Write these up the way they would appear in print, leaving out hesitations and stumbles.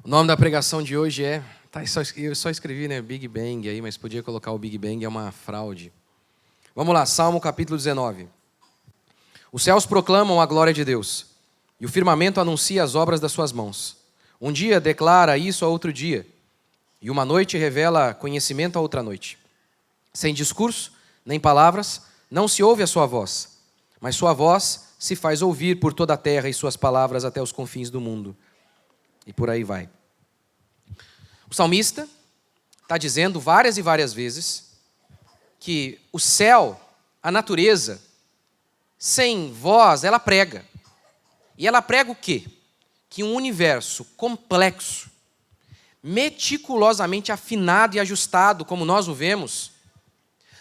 nome da pregação de hoje é... eu só escrevi, né, Big Bang aí, mas podia colocar o Big Bang, é uma fraude. Vamos lá, Salmo capítulo 19. Os céus proclamam a glória de Deus, e o firmamento anuncia as obras das suas mãos. Um dia declara isso a outro dia, e uma noite revela conhecimento a outra noite. Sem discurso, nem palavras, não se ouve a sua voz, mas sua voz se faz ouvir por toda a terra e suas palavras até os confins do mundo. E por aí vai. O salmista está dizendo várias e várias vezes que o céu, a natureza, sem voz, ela prega. E ela prega o quê? Que um universo complexo, meticulosamente afinado e ajustado, como nós o vemos,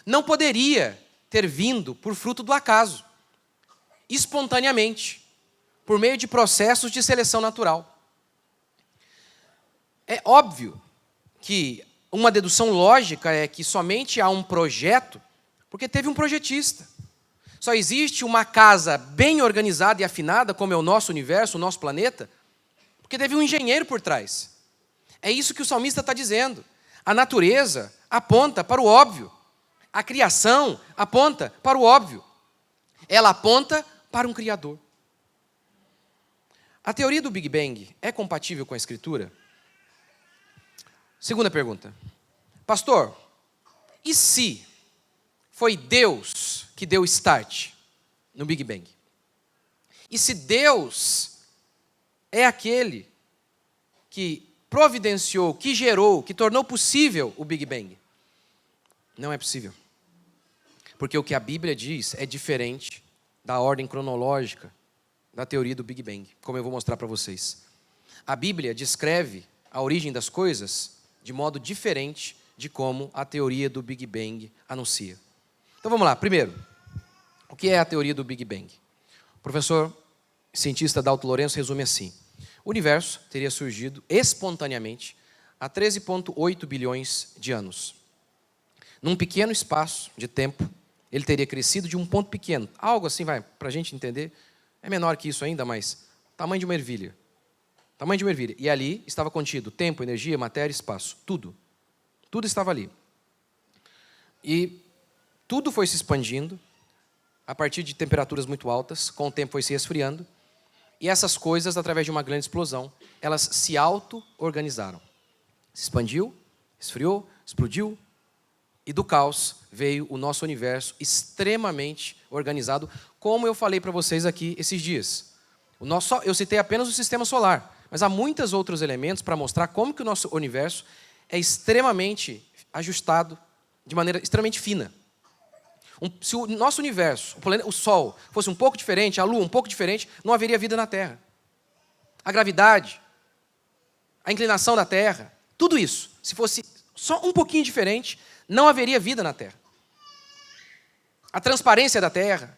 não poderia ter vindo por fruto do acaso, espontaneamente, por meio de processos de seleção natural. É óbvio que uma dedução lógica é que somente há um projeto porque teve um projetista. Só existe uma casa bem organizada e afinada, como é o nosso universo, o nosso planeta, porque teve um engenheiro por trás. É isso que o salmista está dizendo. A natureza aponta para o óbvio. A criação aponta para o óbvio. Ela aponta para um Criador. A teoria do Big Bang é compatível com a Escritura? Segunda pergunta. Pastor, e se foi Deus que deu start no Big Bang? E se Deus é aquele que providenciou, que gerou, que tornou possível o Big Bang? Não é possível. Porque o que a Bíblia diz é diferente da ordem cronológica da teoria do Big Bang, como eu vou mostrar para vocês. A Bíblia descreve a origem das coisas de modo diferente de como a teoria do Big Bang anuncia. Então vamos lá. Primeiro, o que é a teoria do Big Bang? O professor cientista Dalton Lourenço resume assim: o universo teria surgido espontaneamente há 13,8 bilhões de anos. Num pequeno espaço de tempo, ele teria crescido de um ponto pequeno. Algo assim, para a gente entender, é menor que isso ainda, mas tamanho de uma ervilha. Tamanho de uma ervilha. E ali estava contido tempo, energia, matéria, espaço. Tudo. Tudo estava ali. E tudo foi se expandindo a partir de temperaturas muito altas, com o tempo foi se esfriando, e essas coisas, através de uma grande explosão, elas se auto-organizaram. Se expandiu, esfriou, explodiu, e do caos veio o nosso universo extremamente organizado, como eu falei para vocês aqui esses dias. Eu citei apenas o sistema solar, mas há muitos outros elementos para mostrar como que o nosso universo é extremamente ajustado, de maneira extremamente fina. Se o nosso universo, o Sol, fosse um pouco diferente, a Lua um pouco diferente, não haveria vida na Terra. A gravidade, a inclinação da Terra, tudo isso, se fosse só um pouquinho diferente, não haveria vida na Terra. A transparência da Terra,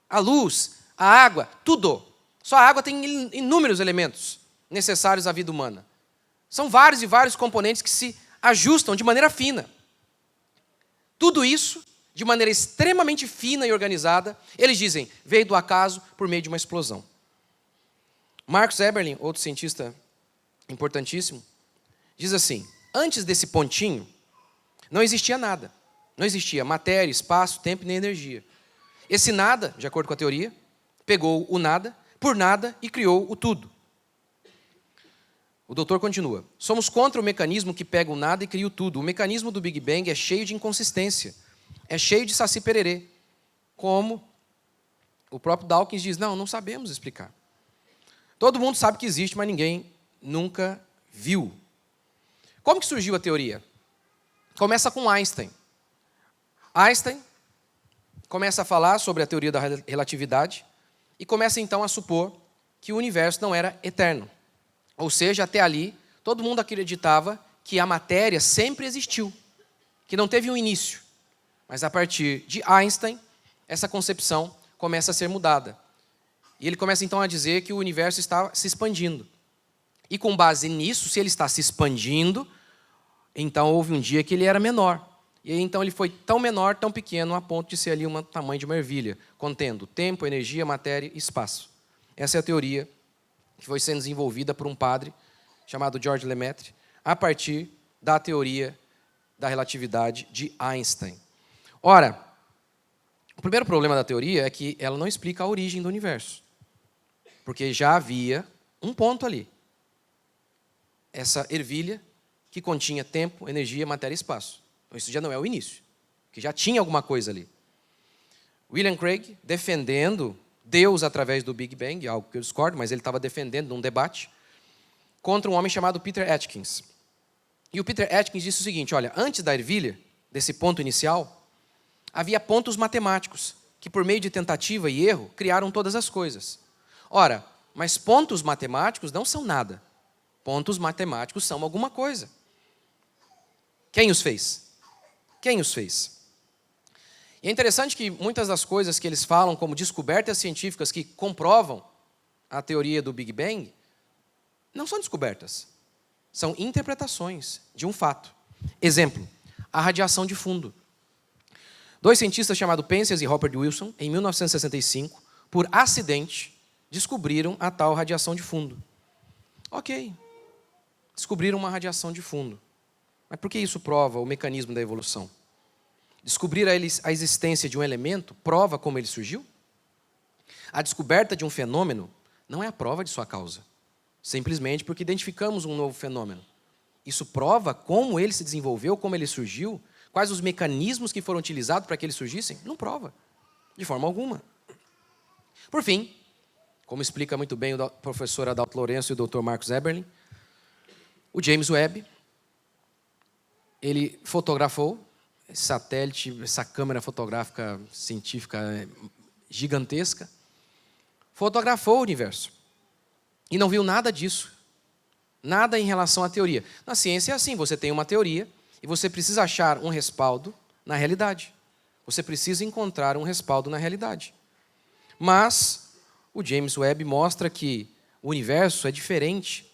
a luz, a água, tudo. Só a água tem inúmeros elementos necessários à vida humana. São vários e vários componentes que se ajustam de maneira fina. Tudo isso, de maneira extremamente fina e organizada, eles dizem, veio do acaso por meio de uma explosão. Marcus Eberlin, outro cientista importantíssimo, diz assim: antes desse pontinho, não existia nada. Não existia matéria, espaço, tempo nem energia. Esse nada, de acordo com a teoria, pegou o nada, por nada, e criou o tudo. O doutor continua: somos contra o mecanismo que pega o nada e cria o tudo. O mecanismo do Big Bang é cheio de inconsistência. É cheio de saci-pererê. Como o próprio Dawkins diz, não sabemos explicar. Todo mundo sabe que existe, mas ninguém nunca viu. Como que surgiu a teoria? Começa com Einstein. Einstein começa a falar sobre a teoria da relatividade e começa então a supor que o universo não era eterno. Ou seja, até ali, todo mundo acreditava que a matéria sempre existiu, que não teve um início. Mas a partir de Einstein, essa concepção começa a ser mudada. E ele começa então a dizer que o universo está se expandindo. E com base nisso, se ele está se expandindo, então houve um dia que ele era menor. E aí então ele foi tão menor, tão pequeno, a ponto de ser ali o tamanho de uma ervilha, contendo tempo, energia, matéria e espaço. Essa é a teoria que foi sendo desenvolvida por um padre chamado Georges Lemaitre, a partir da teoria da relatividade de Einstein. Ora, o primeiro problema da teoria é que ela não explica a origem do universo, porque já havia um ponto ali, essa ervilha que continha tempo, energia, matéria e espaço. Então isso já não é o início, que já tinha alguma coisa ali. William Craig, defendendo Deus através do Big Bang, algo que eu discordo, mas ele estava defendendo num debate, contra um homem chamado Peter Atkins. E o Peter Atkins disse o seguinte, olha, antes da ervilha, desse ponto inicial, havia pontos matemáticos, que por meio de tentativa e erro, criaram todas as coisas. Ora, mas pontos matemáticos não são nada. Pontos matemáticos são alguma coisa. Quem os fez? Quem os fez? E é interessante que muitas das coisas que eles falam como descobertas científicas que comprovam a teoria do Big Bang, não são descobertas. São interpretações de um fato. Exemplo, a radiação de fundo. Dois cientistas chamados Penzias e Robert Wilson, em 1965, por acidente, descobriram a tal radiação de fundo. Ok, descobriram uma radiação de fundo. Mas por que isso prova o mecanismo da evolução? Descobrir a existência de um elemento prova como ele surgiu? A descoberta de um fenômeno não é a prova de sua causa, simplesmente porque identificamos um novo fenômeno. Isso prova como ele se desenvolveu, como ele surgiu, quais os mecanismos que foram utilizados para que eles surgissem? Não prova, de forma alguma. Por fim, como explica muito bem o professor Adalto Lourenço e o Dr. Marcos Eberlin, o James Webb, ele fotografou esse satélite, essa câmera fotográfica científica gigantesca, fotografou o universo e não viu nada disso, nada em relação à teoria. Na ciência é assim, você tem uma teoria e você precisa achar um respaldo na realidade. Você precisa encontrar um respaldo na realidade. Mas o James Webb mostra que o universo é diferente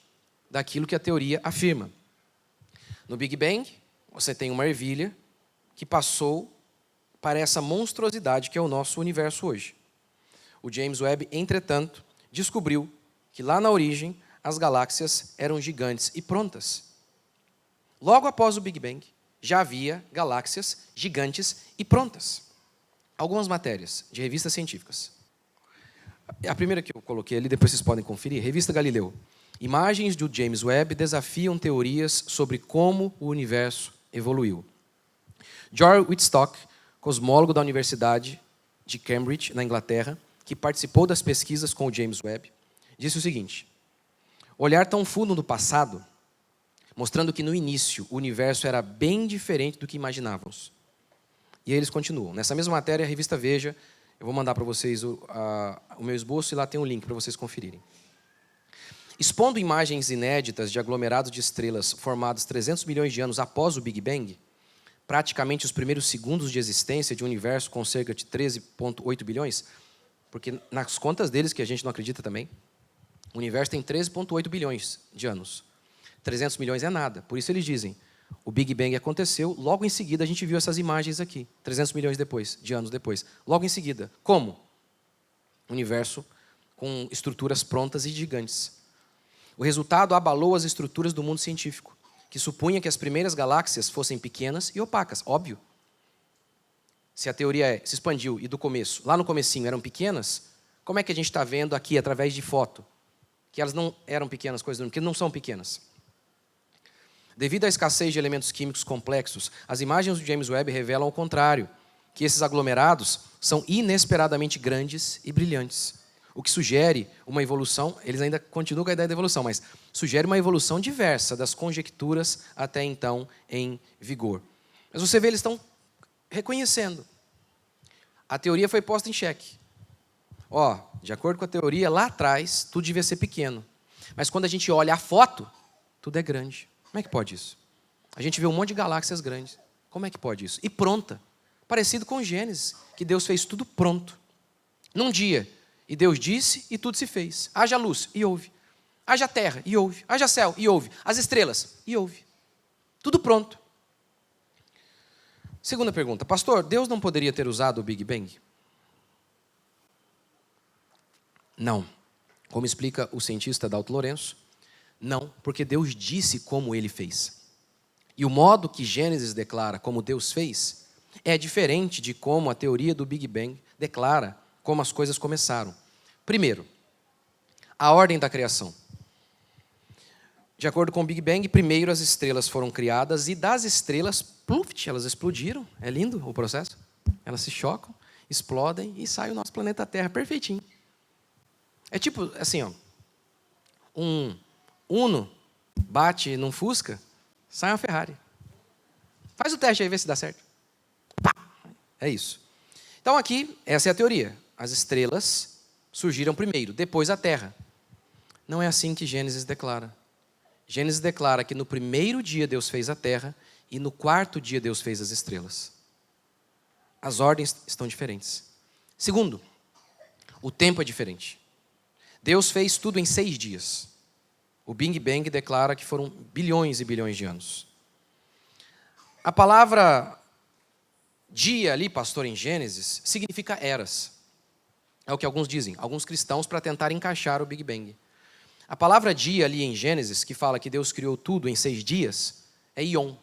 daquilo que a teoria afirma. No Big Bang, você tem uma ervilha que passou para essa monstruosidade que é o nosso universo hoje. O James Webb, entretanto, descobriu que lá na origem as galáxias eram gigantes e prontas. Logo após o Big Bang, já havia galáxias gigantes e prontas. Algumas matérias de revistas científicas. A primeira que eu coloquei ali, depois vocês podem conferir, Revista Galileu. Imagens do James Webb desafiam teorias sobre como o universo evoluiu. George Whitstock, cosmólogo da Universidade de Cambridge, na Inglaterra, que participou das pesquisas com o James Webb, disse o seguinte: olhar tão fundo no passado, mostrando que no início o universo era bem diferente do que imaginávamos. E aí eles continuam. Nessa mesma matéria, a revista Veja, eu vou mandar para vocês o meu esboço e lá tem um link para vocês conferirem. Expondo imagens inéditas de aglomerados de estrelas formados 300 milhões de anos após o Big Bang, praticamente os primeiros segundos de existência de um universo com cerca de 13,8 bilhões, porque nas contas deles, que a gente não acredita também, o universo tem 13,8 bilhões de anos. 300 milhões é nada, por isso eles dizem, o Big Bang aconteceu, logo em seguida a gente viu essas imagens aqui, 300 milhões de anos depois. Logo em seguida, como? Universo com estruturas prontas e gigantes. O resultado abalou as estruturas do mundo científico, que supunha que as primeiras galáxias fossem pequenas e opacas, óbvio. Se a teoria se expandiu e do começo, lá no comecinho eram pequenas, como é que a gente está vendo aqui através de foto? Que elas não eram pequenas coisas, porque não são pequenas. Devido à escassez de elementos químicos complexos, as imagens do James Webb revelam o contrário, que esses aglomerados são inesperadamente grandes e brilhantes. O que sugere uma evolução, eles ainda continuam com a ideia da evolução, mas sugere uma evolução diversa das conjecturas até então em vigor. Mas você vê, eles estão reconhecendo. A teoria foi posta em xeque. De acordo com a teoria, lá atrás, tudo devia ser pequeno. Mas quando a gente olha a foto, tudo é grande. Como é que pode isso? A gente vê um monte de galáxias grandes. Como é que pode isso? E pronta. Parecido com Gênesis, que Deus fez tudo pronto. Num dia. E Deus disse e tudo se fez. Haja luz e houve. Haja terra e houve. Haja céu e houve. As estrelas e houve. Tudo pronto. Segunda pergunta. Pastor, Deus não poderia ter usado o Big Bang? Não. Como explica o cientista Adalto Lourenço, Não, porque Deus disse como ele fez. E o modo que Gênesis declara como Deus fez é diferente de como a teoria do Big Bang declara como as coisas começaram. Primeiro, a ordem da criação. De acordo com o Big Bang, primeiro as estrelas foram criadas e das estrelas, pluft, elas explodiram. É lindo o processo. Elas se chocam, explodem e sai o nosso planeta Terra perfeitinho. É tipo assim, ó, um Uno bate num Fusca, sai uma Ferrari. Faz o teste aí, vê se dá certo. Pá! É isso. Então aqui, essa é a teoria. As estrelas surgiram primeiro, depois a Terra. Não é assim que Gênesis declara. Gênesis declara que no primeiro dia Deus fez a terra e no quarto dia Deus fez as estrelas. As ordens estão diferentes. Segundo, o tempo é diferente. Deus fez tudo em 6 dias. O Big Bang declara que foram bilhões e bilhões de anos. A palavra dia ali, pastor, em Gênesis, significa eras. É o que alguns dizem, alguns cristãos, para tentar encaixar o Big Bang. A palavra dia ali em Gênesis, que fala que Deus criou tudo em 6 dias, é Yom.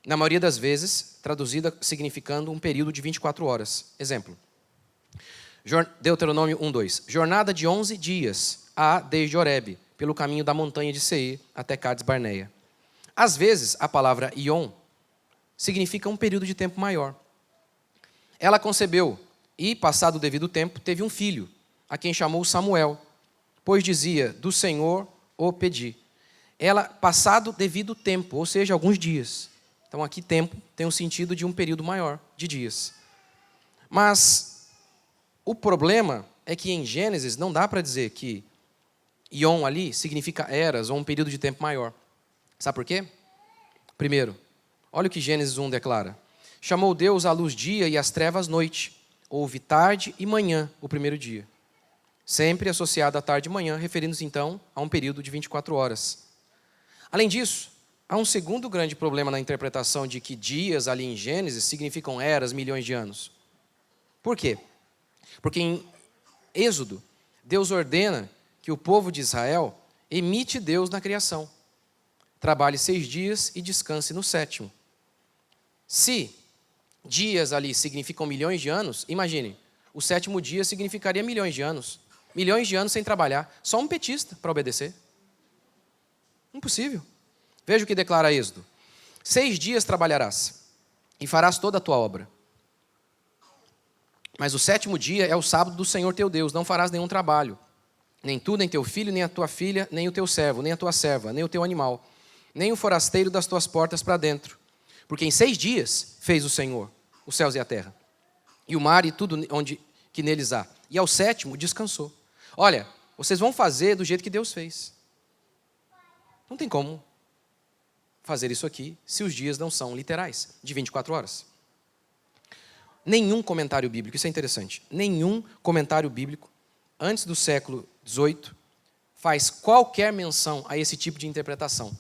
Na maioria das vezes, traduzida significando um período de 24 horas. Exemplo, Deuteronômio 1:2. Jornada de 11 dias há desde Horebe, pelo caminho da montanha de Seir até Cades Barneia. Às vezes, a palavra Yom significa um período de tempo maior. Ela concebeu e, passado o devido tempo, teve um filho, a quem chamou Samuel, pois dizia, do Senhor o pedi. Ela, passado devido tempo, ou seja, alguns dias. Então aqui tempo tem o sentido de um período maior, de dias. Mas o problema é que em Gênesis não dá para dizer que Yom ali significa eras ou um período de tempo maior. Sabe por quê? Primeiro, olha o que Gênesis 1 declara. Chamou Deus a luz dia e as trevas noite. Houve tarde e manhã o primeiro dia. Sempre associado à tarde e manhã, referindo-se então a um período de 24 horas. Além disso, há um segundo grande problema na interpretação de que dias ali em Gênesis significam eras, milhões de anos. Por quê? Porque em Êxodo, Deus ordena que o povo de Israel imite Deus na criação. Trabalhe 6 dias e descanse no 7º. Se dias ali significam milhões de anos, imagine, o 7º dia significaria milhões de anos. Milhões de anos sem trabalhar. Só um petista para obedecer. Impossível. Veja o que declara Êxodo. 6 dias trabalharás e farás toda a tua obra. Mas o 7º dia é o sábado do Senhor teu Deus. Não farás nenhum trabalho. Nem tu, nem teu filho, nem a tua filha, nem o teu servo, nem a tua serva, nem o teu animal, nem o forasteiro das tuas portas para dentro. Porque em 6 dias fez o Senhor os céus e a terra, e o mar e tudo que neles há. E ao 7º descansou. Olha, vocês vão fazer do jeito que Deus fez. Não tem como fazer isso aqui se os dias não são literais, de 24 horas. Nenhum comentário bíblico, isso é interessante, nenhum comentário bíblico antes do século XVIII faz qualquer menção a esse tipo de interpretação.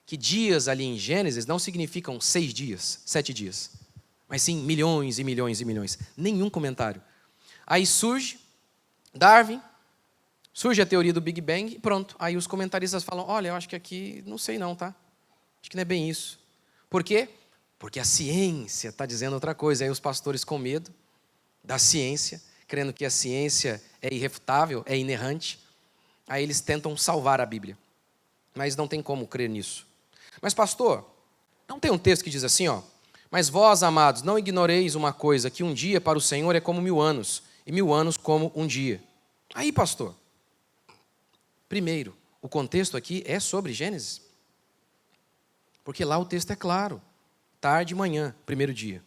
Que dias ali em Gênesis não significam 6 dias, 7 dias, mas sim milhões e milhões e milhões. Nenhum comentário. Aí surge Darwin, surge a teoria do Big Bang e pronto. Aí os comentaristas falam, olha, eu acho que aqui, não sei não, tá? Acho que não é bem isso. Por quê? Porque a ciência está dizendo outra coisa. Aí os pastores com medo da ciência, crendo que a ciência é irrefutável, é inerrante. Aí eles tentam salvar a Bíblia. Mas não tem como crer nisso. Mas pastor, não tem um texto que diz assim, ó, mas vós, amados, não ignoreis uma coisa, que um dia para o Senhor é como 1000 anos, e 1000 anos como um dia. Aí, pastor, primeiro, o contexto aqui é sobre Gênesis. Porque lá o texto é claro. Tarde e manhã, primeiro dia.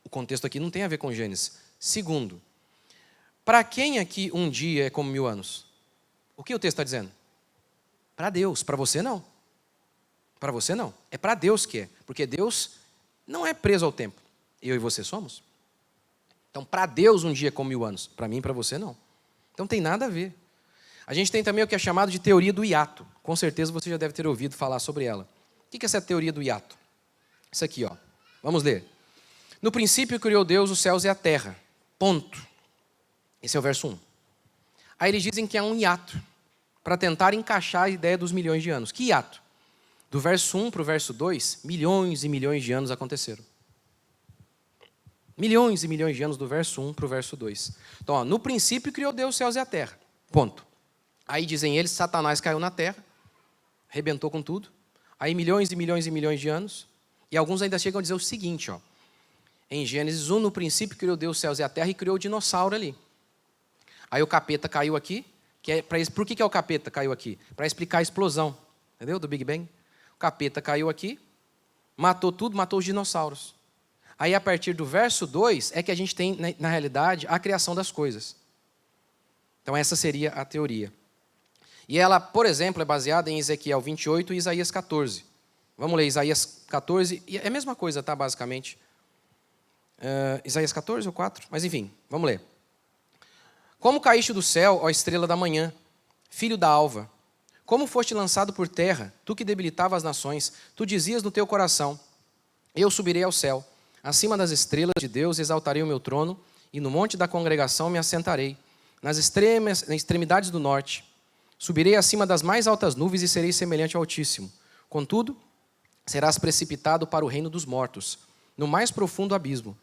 O contexto aqui não tem a ver com Gênesis. Segundo, para quem aqui um dia é como 1000 anos? O que o texto está dizendo? Para Deus, para você não. Para você não. É para Deus que é. Porque Deus não é preso ao tempo. Eu e você somos. Então, para Deus um dia é como 1000 anos. Para mim e para você não. Então, tem nada a ver. A gente tem também o que é chamado de teoria do hiato. Com certeza você já deve ter ouvido falar sobre ela. O que é essa teoria do hiato? Isso aqui, ó. Vamos ler. No princípio criou Deus os céus e a terra. Ponto. Esse é o verso 1. Aí eles dizem que há um hiato. para tentar encaixar a ideia dos milhões de anos. Que hiato? Do verso 1 para o verso 2, milhões e milhões de anos aconteceram. Milhões e milhões de anos do verso 1 para o verso 2. Então, ó, no princípio criou Deus os céus e a terra. Ponto. Aí dizem eles, Satanás caiu na terra, arrebentou com tudo. Aí milhões e milhões e milhões de anos. E alguns ainda chegam a dizer o seguinte, ó. Em Gênesis 1, no princípio criou Deus os céus e a terra e criou o dinossauro ali. Aí o capeta caiu aqui. Por que é o capeta caiu aqui? Para explicar a explosão, entendeu? Do Big Bang. O capeta caiu aqui, matou tudo, matou os dinossauros. Aí, a partir do verso 2, é que a gente tem, na realidade, a criação das coisas. Então, essa seria a teoria. E ela, por exemplo, é baseada em Ezequiel 28 e Isaías 14. Vamos ler Isaías 14. É a mesma coisa, tá, basicamente. Isaías 14 ou 4? Mas, enfim, vamos ler. Como caíste do céu, ó estrela da manhã, filho da alva? Como foste lançado por terra, tu que debilitava as nações? Tu dizias no teu coração, eu subirei ao céu. Acima das estrelas de Deus exaltarei o meu trono, e no monte da congregação me assentarei, nas extremidades do norte. Subirei acima das mais altas nuvens e serei semelhante ao Altíssimo. Contudo, serás precipitado para o reino dos mortos, no mais profundo abismo.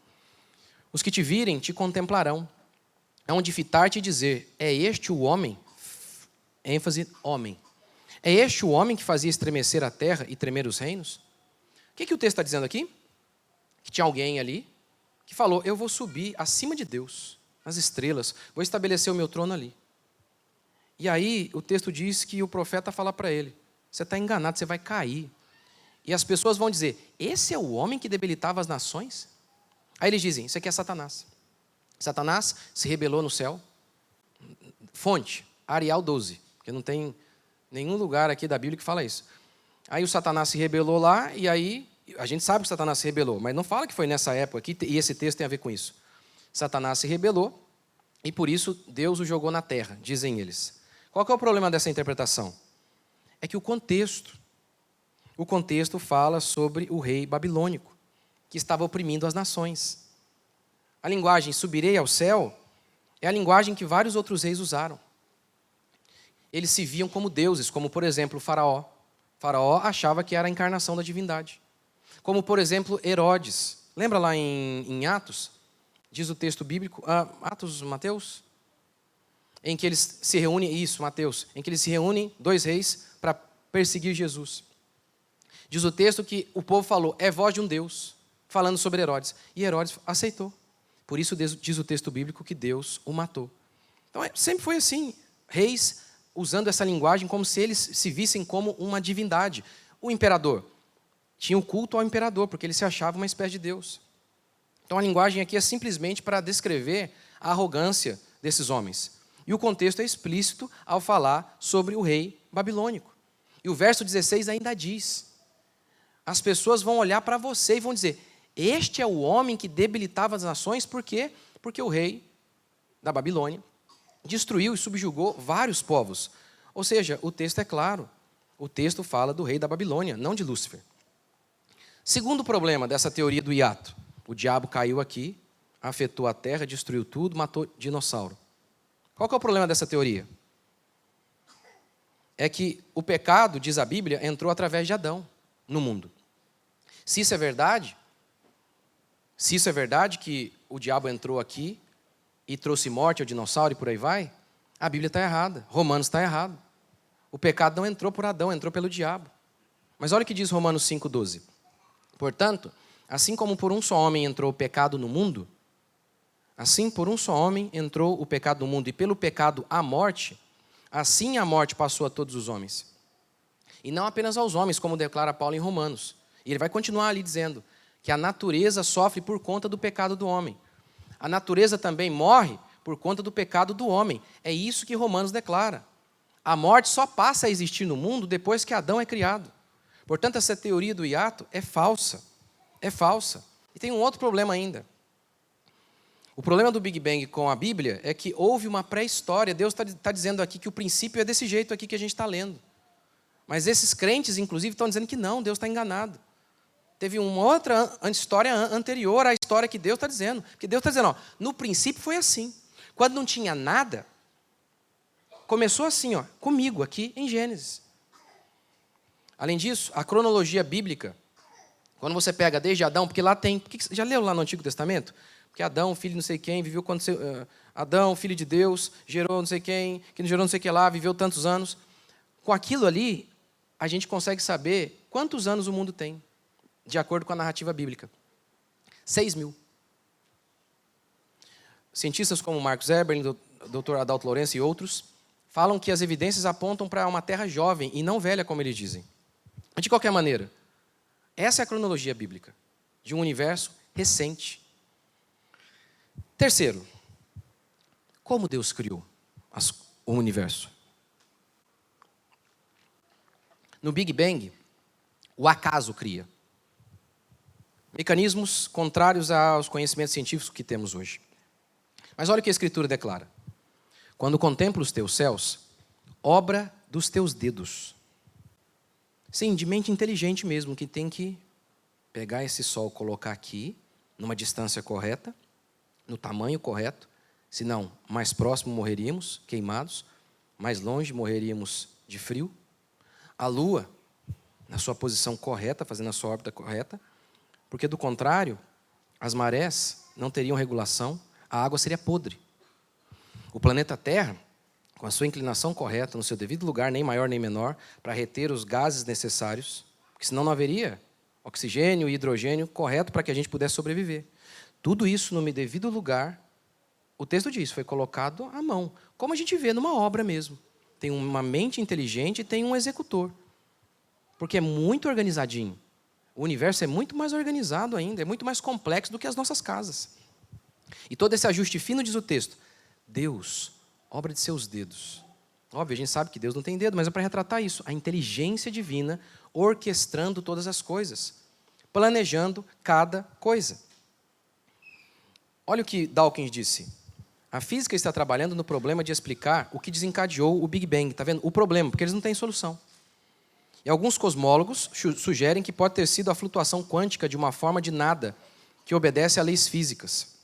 Os que te virem te contemplarão, hão de fitar-te e dizer, é este o homem? ênfase homem. É este o homem que fazia estremecer a terra e tremer os reinos? O que o texto está dizendo aqui? Que tinha alguém ali que falou, eu vou subir acima de Deus, nas estrelas, vou estabelecer o meu trono ali. E aí o texto diz que o profeta fala para ele, você está enganado, você vai cair. E as pessoas vão dizer, esse é o homem que debilitava as nações? Aí eles dizem, isso aqui é Satanás. Satanás se rebelou no céu. Fonte, Arial 12, porque não tem nenhum lugar aqui da Bíblia que fala isso. Aí o Satanás se rebelou lá, e aí, a gente sabe que Satanás se rebelou, mas não fala que foi nessa época aqui, e esse texto tem a ver com isso. Satanás se rebelou, e por isso Deus o jogou na terra, dizem eles. Qual que é o problema dessa interpretação? É que o contexto fala sobre o rei babilônico, que estava oprimindo as nações. A linguagem subirei ao céu é a linguagem que vários outros reis usaram. Eles se viam como deuses, como, por exemplo, o faraó. O faraó achava que era a encarnação da divindade. Como, por exemplo, Herodes. Lembra lá em Atos? Diz o texto bíblico, Atos, Mateus? Em que eles se reúnem, isso, Mateus, em que eles se reúnem, 2 reis, para perseguir Jesus. Diz o texto que o povo falou, é voz de um Deus, falando sobre Herodes. E Herodes aceitou. Por isso diz o texto bíblico que Deus o matou. Então sempre foi assim, reis usando essa linguagem como se eles se vissem como uma divindade. O imperador tinha o culto ao imperador, porque ele se achava uma espécie de Deus. Então a linguagem aqui é simplesmente para descrever a arrogância desses homens. E o contexto é explícito ao falar sobre o rei babilônico. E o verso 16 ainda diz, as pessoas vão olhar para você e vão dizer, este é o homem que debilitava as nações, por quê? Porque o rei da Babilônia destruiu e subjugou vários povos. Ou seja, o texto é claro, o texto fala do rei da Babilônia, não de Lúcifer. Segundo problema dessa teoria do hiato, o diabo caiu aqui, afetou a terra, destruiu tudo, matou dinossauro. Qual que é o problema dessa teoria? É que o pecado, diz a Bíblia, entrou através de Adão no mundo. Se isso é verdade que o diabo entrou aqui e trouxe morte ao dinossauro e por aí vai, a Bíblia está errada, Romanos está errado. O pecado não entrou por Adão, entrou pelo diabo. Mas olha o que diz Romanos 5,12. Portanto, assim como por um só homem entrou o pecado no mundo, assim por um só homem entrou o pecado no mundo e pelo pecado a morte, assim a morte passou a todos os homens. E não apenas aos homens, como declara Paulo em Romanos. E ele vai continuar ali dizendo que a natureza sofre por conta do pecado do homem. A natureza também morre por conta do pecado do homem. É isso que Romanos declara. A morte só passa a existir no mundo depois que Adão é criado. Portanto, essa teoria do hiato é falsa. É falsa. E tem um outro problema ainda. O problema do Big Bang com a Bíblia é que houve uma pré-história. Deus está dizendo aqui que o princípio é desse jeito aqui que a gente está lendo. Mas esses crentes, inclusive, estão dizendo que não, Deus está enganado. Teve uma outra história anterior à história que Deus está dizendo. Porque Deus está dizendo, no princípio foi assim. Quando não tinha nada, começou assim, ó, comigo, aqui em Gênesis. Além disso, a cronologia bíblica, quando você pega desde Adão, porque lá tem... Já leu lá no Antigo Testamento? Porque Adão, filho de não sei quem, viveu quando... Adão, filho de Deus, gerou não sei quem, que não gerou não sei o que lá, viveu tantos anos. Com aquilo ali, a gente consegue saber quantos anos o mundo tem, de acordo com a narrativa bíblica. 6.000. Cientistas como Marcos Eberlin, Dr. Adalto Lourenço e outros, falam que as evidências apontam para uma terra jovem e não velha, como eles dizem. De qualquer maneira, essa é a cronologia bíblica, de um universo recente. Terceiro, como Deus criou o universo? No Big Bang, o acaso cria. Mecanismos contrários aos conhecimentos científicos que temos hoje. Mas olha o que a Escritura declara. Quando contemplo os teus céus, obra dos teus dedos. Sim, de mente inteligente mesmo, que tem que pegar esse sol, colocar aqui, numa distância correta, no tamanho correto, senão mais próximo morreríamos, queimados, mais longe morreríamos de frio. A Lua, na sua posição correta, fazendo a sua órbita correta, porque do contrário, as marés não teriam regulação, a água seria podre. O planeta Terra, com a sua inclinação correta, no seu devido lugar, nem maior nem menor, para reter os gases necessários, porque senão não haveria oxigênio e hidrogênio correto para que a gente pudesse sobreviver. Tudo isso no devido lugar, o texto diz, foi colocado à mão, como a gente vê numa obra mesmo. Tem uma mente inteligente e tem um executor, porque é muito organizadinho. O universo é muito mais organizado ainda, é muito mais complexo do que as nossas casas. E todo esse ajuste fino, diz o texto, Deus, obra de seus dedos. Óbvio, a gente sabe que Deus não tem dedo, mas é para retratar isso. A inteligência divina orquestrando todas as coisas, planejando cada coisa. Olha o que Dawkins disse. A física está trabalhando no problema de explicar o que desencadeou o Big Bang. Está vendo? O problema, porque eles não têm solução. E alguns cosmólogos sugerem que pode ter sido a flutuação quântica de uma forma de nada que obedece a leis físicas.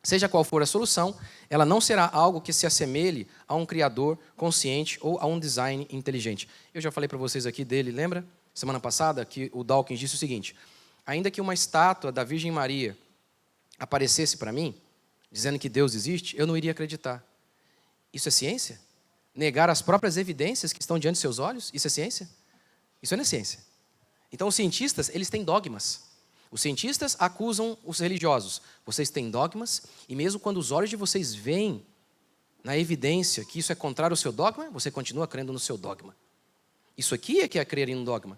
Seja qual for a solução, ela não será algo que se assemelhe a um criador consciente ou a um design inteligente. Eu já falei para vocês aqui dele, lembra? Semana passada, que o Dawkins disse o seguinte, ainda que uma estátua da Virgem Maria aparecesse para mim, dizendo que Deus existe, eu não iria acreditar. Isso é ciência? Negar as próprias evidências que estão diante de seus olhos? Isso é ciência? Isso não é ciência. Então, os cientistas, eles têm dogmas. Os cientistas acusam os religiosos. Vocês têm dogmas, e mesmo quando os olhos de vocês veem na evidência que isso é contrário ao seu dogma, você continua crendo no seu dogma. Isso aqui é que é crer em um dogma.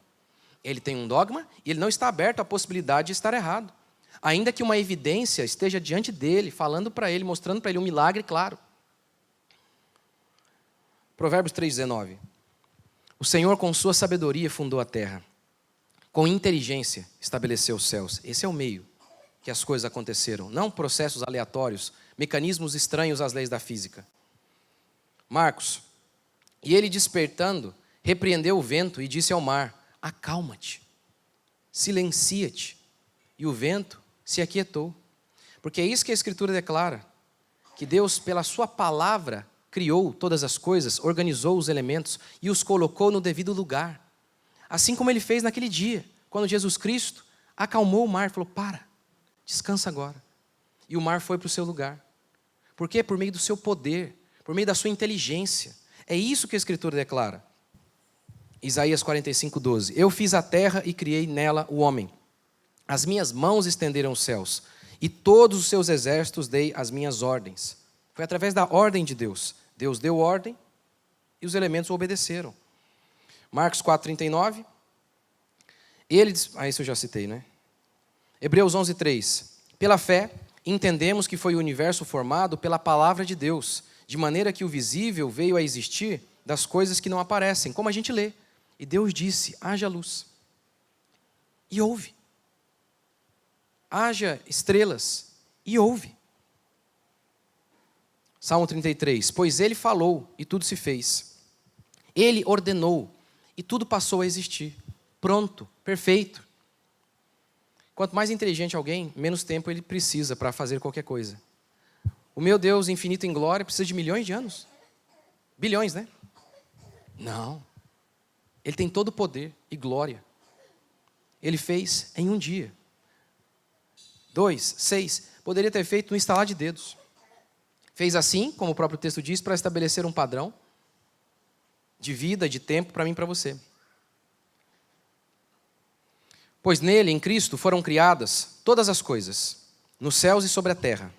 Ele tem um dogma e ele não está aberto à possibilidade de estar errado. Ainda que uma evidência esteja diante dele, falando para ele, mostrando para ele um milagre claro. Provérbios 3,19. O Senhor com sua sabedoria fundou a terra. Com inteligência estabeleceu os céus. Esse é o meio que as coisas aconteceram. Não processos aleatórios, mecanismos estranhos às leis da física. Marcos. E ele despertando, repreendeu o vento e disse ao mar, acalma-te, silencia-te. E o vento se aquietou. Porque é isso que a Escritura declara. Que Deus, pela sua palavra, criou todas as coisas, organizou os elementos e os colocou no devido lugar. Assim como ele fez naquele dia, quando Jesus Cristo acalmou o mar, falou, para, descansa agora. E o mar foi para o seu lugar. Por quê? Por meio do seu poder, por meio da sua inteligência. É isso que a Escritura declara. Isaías 45:12. Eu fiz a terra e criei nela o homem. As minhas mãos estenderam os céus, e todos os seus exércitos dei as minhas ordens. Foi através da ordem de Deus. Deus deu ordem e os elementos o obedeceram. Marcos 4,39. Ele diz, isso eu já citei, né? Hebreus 11:3. Pela fé, entendemos que foi o universo formado pela palavra de Deus, de maneira que o visível veio a existir das coisas que não aparecem, como a gente lê. E Deus disse, haja luz. E houve. Haja estrelas. E houve. Salmo 33. Pois ele falou e tudo se fez. Ele ordenou e tudo passou a existir. Pronto, perfeito. Quanto mais inteligente alguém, menos tempo ele precisa para fazer qualquer coisa. O meu Deus infinito em glória precisa de milhões de anos. Bilhões, né? Não. Ele tem todo o poder e glória. Ele fez em um dia. 2, 6, poderia ter feito no estalar de dedos. Fez assim, como o próprio texto diz, para estabelecer um padrão de vida, de tempo para mim e para você. Pois nele, em Cristo, foram criadas todas as coisas, nos céus e sobre a terra,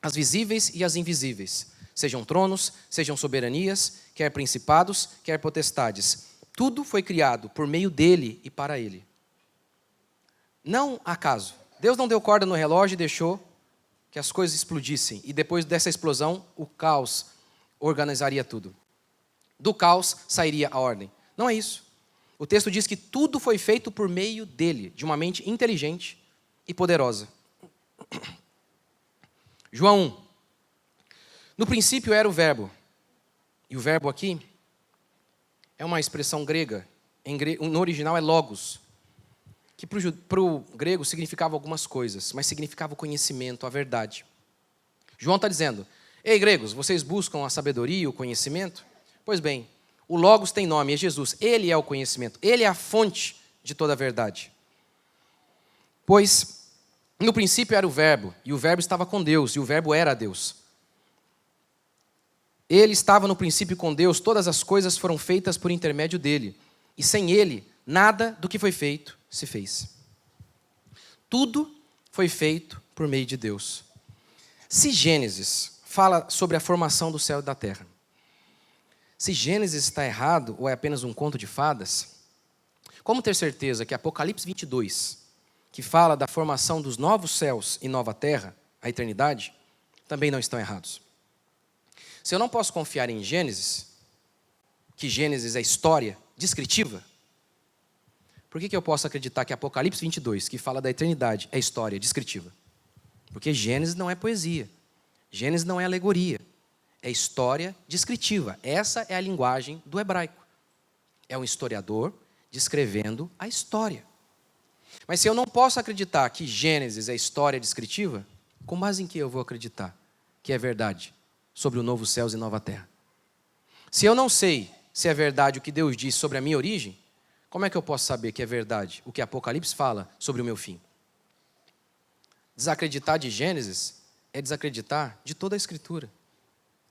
as visíveis e as invisíveis, sejam tronos, sejam soberanias, quer principados, quer potestades. Tudo foi criado por meio dele e para ele. Não acaso. Deus não deu corda no relógio e deixou que as coisas explodissem. E depois dessa explosão, o caos organizaria tudo. Do caos sairia a ordem. Não é isso. O texto diz que tudo foi feito por meio dele, de uma mente inteligente e poderosa. João 1. No princípio era o verbo. E o verbo aqui é uma expressão grega. No original é logos. Que para o grego significava algumas coisas, mas significava o conhecimento, a verdade. João está dizendo, ei gregos, vocês buscam a sabedoria e o conhecimento? Pois bem, o Logos tem nome, é Jesus. Ele é o conhecimento, ele é a fonte de toda a verdade. Pois no princípio era o verbo, e o verbo estava com Deus, e o verbo era Deus. Ele estava no princípio com Deus, todas as coisas foram feitas por intermédio dele, e sem ele, nada do que foi feito se fez. Tudo foi feito por meio de Deus. Se Gênesis fala sobre a formação do céu e da terra, se Gênesis está errado ou é apenas um conto de fadas, como ter certeza que Apocalipse 22, que fala da formação dos novos céus e nova terra, a eternidade, também não estão errados? Se eu não posso confiar em Gênesis, que Gênesis é história descritiva, por que eu posso acreditar que Apocalipse 22, que fala da eternidade, é história descritiva? Porque Gênesis não é poesia. Gênesis não é alegoria. É história descritiva. Essa é a linguagem do hebraico. É um historiador descrevendo a história. Mas se eu não posso acreditar que Gênesis é história descritiva, com base em que eu vou acreditar que é verdade sobre o novo céus e nova terra? Se eu não sei se é verdade o que Deus diz sobre a minha origem, como é que eu posso saber que é verdade o que Apocalipse fala sobre o meu fim? Desacreditar de Gênesis é desacreditar de toda a Escritura.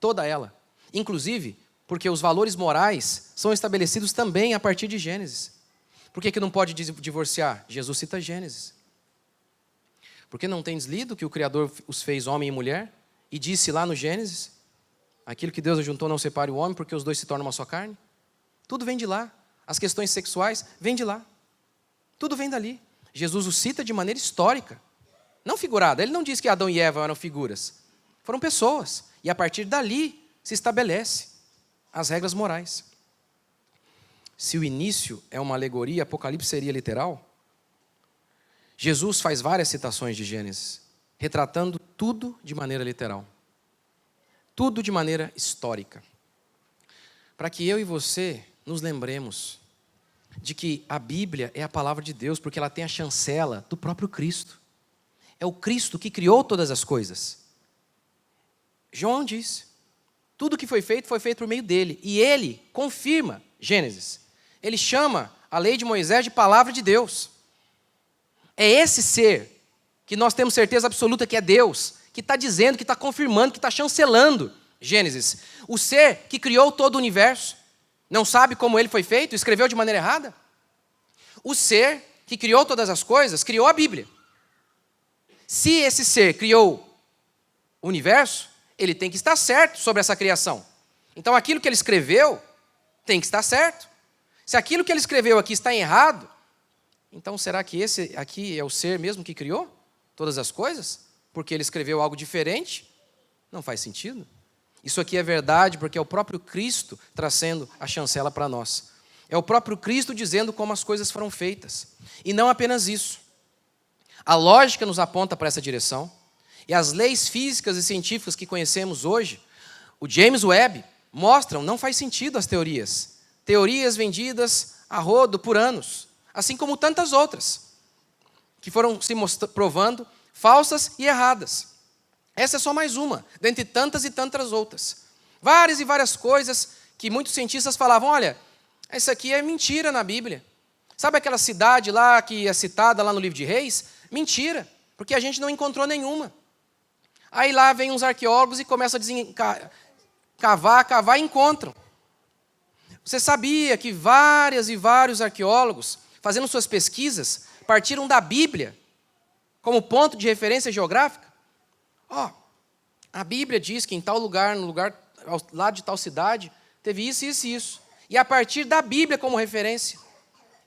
Toda ela. Inclusive, porque os valores morais são estabelecidos também a partir de Gênesis. Por que não pode divorciar? Jesus cita Gênesis. Porque não tem lido que o Criador os fez homem e mulher? E disse lá no Gênesis, aquilo que Deus ajuntou não separe o homem, porque os dois se tornam uma só carne? Tudo vem de lá. As questões sexuais vêm de lá. Tudo vem dali. Jesus o cita de maneira histórica, não figurada. Ele não diz que Adão e Eva eram figuras. Foram pessoas. E a partir dali se estabelece as regras morais. Se o início é uma alegoria, Apocalipse seria literal. Jesus faz várias citações de Gênesis, retratando tudo de maneira literal. Tudo de maneira histórica. Para que eu e você nos lembremos de que a Bíblia é a palavra de Deus, porque ela tem a chancela do próprio Cristo. É o Cristo que criou todas as coisas. João diz, tudo que foi feito por meio dele. E ele confirma Gênesis. Ele chama a lei de Moisés de palavra de Deus. É esse ser que nós temos certeza absoluta que é Deus, que está dizendo, que está confirmando, que está chancelando Gênesis. O ser que criou todo o universo, não sabe como ele foi feito, escreveu de maneira errada? O ser que criou todas as coisas, criou a Bíblia. Se esse ser criou o universo, ele tem que estar certo sobre essa criação. Então aquilo que ele escreveu tem que estar certo. Se aquilo que ele escreveu aqui está errado, então será que esse aqui é o ser mesmo que criou todas as coisas? Porque ele escreveu algo diferente? Não faz sentido. Isso aqui é verdade porque é o próprio Cristo trazendo a chancela para nós. É o próprio Cristo dizendo como as coisas foram feitas. E não apenas isso. A lógica nos aponta para essa direção. E as leis físicas e científicas que conhecemos hoje, o James Webb, mostram, não faz sentido as teorias. Teorias vendidas a rodo por anos. Assim como tantas outras, que foram se provando falsas e erradas. Essa é só mais uma, dentre tantas e tantas outras. Várias e várias coisas que muitos cientistas falavam, olha, isso aqui é mentira na Bíblia. Sabe aquela cidade lá que é citada lá no livro de Reis? Mentira, porque a gente não encontrou nenhuma. Aí lá vem uns arqueólogos e começam a cavar e encontram. Você sabia que várias e vários arqueólogos, fazendo suas pesquisas, partiram da Bíblia como ponto de referência geográfica? A Bíblia diz que em tal lugar, no lugar ao lado de tal cidade, teve isso, isso e isso. E a partir da Bíblia como referência,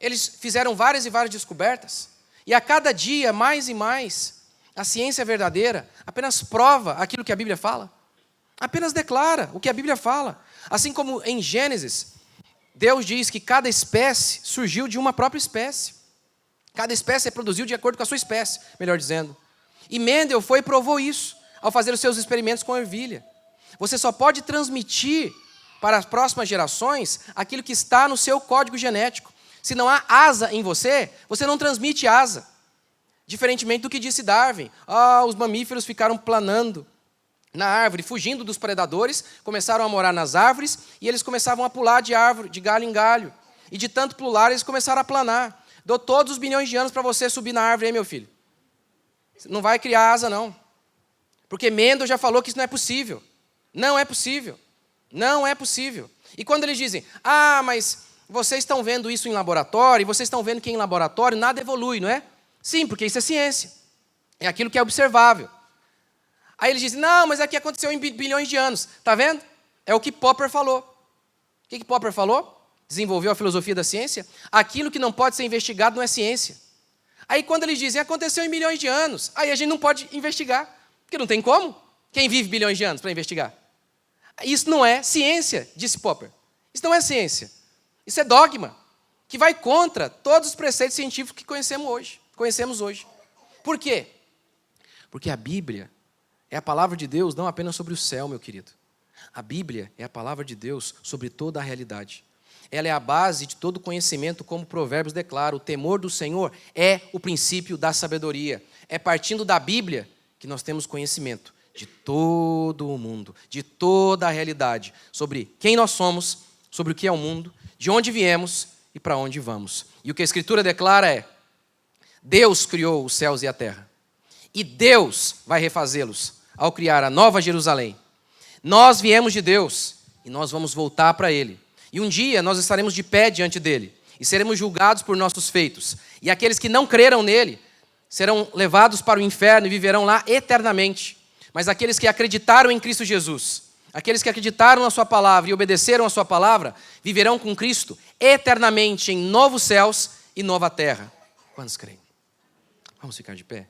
eles fizeram várias e várias descobertas. E a cada dia, mais e mais, a ciência verdadeira apenas prova aquilo que a Bíblia fala. Apenas declara o que a Bíblia fala. Assim como em Gênesis, Deus diz que cada espécie surgiu de uma própria espécie. Cada espécie reproduziu de acordo com a sua espécie, melhor dizendo. E Mendel foi e provou isso ao fazer os seus experimentos com a ervilha. Você só pode transmitir para as próximas gerações aquilo que está no seu código genético. Se não há asa em você, você não transmite asa. Diferentemente do que disse Darwin. Os mamíferos ficaram planando na árvore, fugindo dos predadores, começaram a morar nas árvores e eles começavam a pular de árvore, de galho em galho. E de tanto pular, eles começaram a planar. Dou todos os bilhões de anos para você subir na árvore, hein, meu filho? Não vai criar asa, não. Porque Mendel já falou que isso não é possível. Não é possível. Não é possível. E quando eles dizem, mas vocês estão vendo isso em laboratório, e vocês estão vendo que em laboratório nada evolui, não é? Sim, porque isso é ciência. É aquilo que é observável. Aí eles dizem, não, mas aqui aconteceu em bilhões de anos. Está vendo? É o que Popper falou. O que Popper falou? Desenvolveu a filosofia da ciência. Aquilo que não pode ser investigado não é ciência. Aí quando eles dizem, aconteceu em milhões de anos, aí a gente não pode investigar. Porque não tem como. Quem vive bilhões de anos para investigar? Isso não é ciência, disse Popper. Isso não é ciência. Isso é dogma, que vai contra todos os preceitos científicos que conhecemos hoje. Por quê? Porque a Bíblia é a palavra de Deus não apenas sobre o céu, meu querido. A Bíblia é a palavra de Deus sobre toda a realidade. Ela é a base de todo conhecimento, como Provérbios declara. O temor do Senhor é o princípio da sabedoria. É partindo da Bíblia que nós temos conhecimento de todo o mundo, de toda a realidade, sobre quem nós somos, sobre o que é o mundo, de onde viemos e para onde vamos. E o que a Escritura declara é: Deus criou os céus e a terra, e Deus vai refazê-los ao criar a nova Jerusalém. Nós viemos de Deus e nós vamos voltar para Ele. E um dia nós estaremos de pé diante dEle e seremos julgados por nossos feitos. E aqueles que não creram nele serão levados para o inferno e viverão lá eternamente. Mas aqueles que acreditaram em Cristo Jesus, aqueles que acreditaram na sua palavra e obedeceram a sua palavra, viverão com Cristo eternamente em novos céus e nova terra. Quantos creem? Vamos ficar de pé?